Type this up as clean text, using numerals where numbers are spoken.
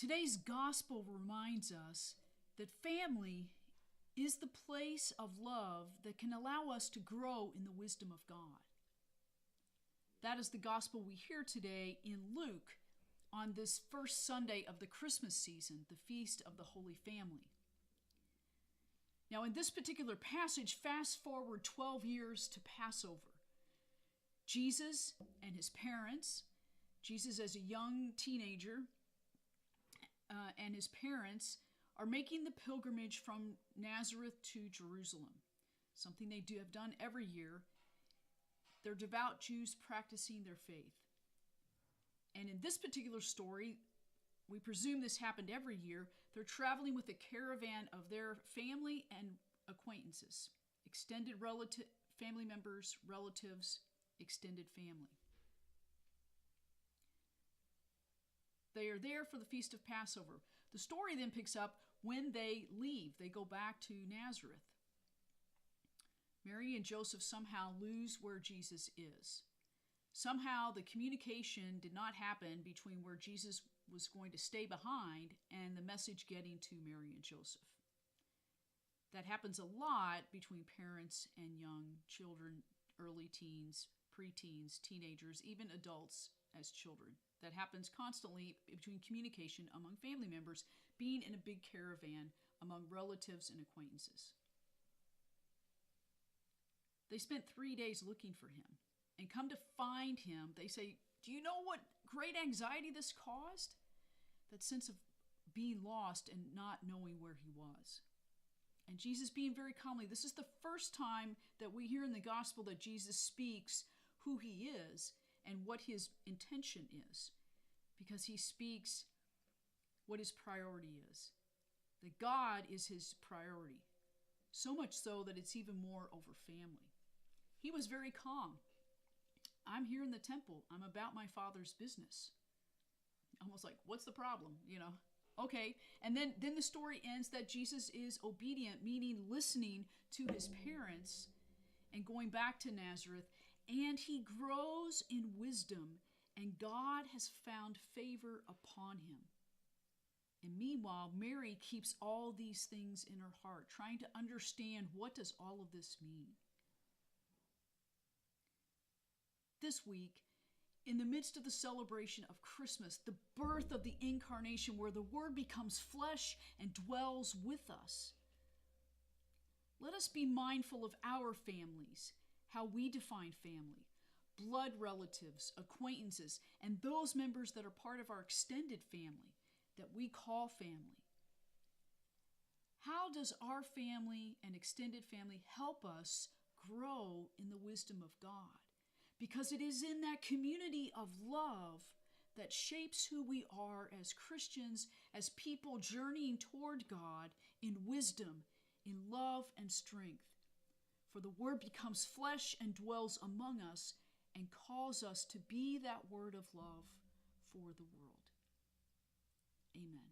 Today's gospel reminds us that family is the place of love that can allow us to grow in the wisdom of God. That is the gospel we hear today in Luke on this first Sunday of the Christmas season, the Feast of the Holy Family. Now, in this particular passage, fast forward 12 years to Passover. Jesus and his parents, Jesus as a young teenager, and his parents are making the pilgrimage from Nazareth to Jerusalem, something they have done every year. They're devout Jews practicing their faith. And in this particular story, we presume this happened every year, they're traveling with a caravan of their family and acquaintances, extended family members, relatives, extended family. They are there for the Feast of Passover. The story then picks up when they leave. They go back to Nazareth. Mary and Joseph somehow lose where Jesus is. Somehow the communication did not happen between where Jesus was going to stay behind and the message getting to Mary and Joseph. That happens a lot between parents and young children, early teens, preteens, teenagers, even adults as children. That happens constantly between communication among family members, being in a big caravan among relatives and acquaintances. They spent 3 days looking for him and come to find him. They say, "Do you know what great anxiety this caused?" That sense of being lost and not knowing where he was. And Jesus being very calmly, this is the first time that we hear in the gospel that Jesus speaks who he is and what his intention is, because he speaks what his priority is. That God is his priority, so much so that it's even more over family. He was very calm. I'm here in the temple. I'm about my Father's business. Almost like, what's the problem? Okay. And then the story ends that Jesus is obedient, meaning listening to his parents and going back to Nazareth. And he grows in wisdom, and God has found favor upon him. And meanwhile, Mary keeps all these things in her heart, trying to understand, what does all of this mean? This week, in the midst of the celebration of Christmas, the birth of the incarnation, where the Word becomes flesh and dwells with us, let us be mindful of our families, how we define family, blood relatives, acquaintances, and those members that are part of our extended family that we call family. How does our family and extended family help us grow in the wisdom of God? Because it is in that community of love that shapes who we are as Christians, as people journeying toward God in wisdom, in love and strength. For the Word becomes flesh and dwells among us and calls us to be that word of love for the world. Amen.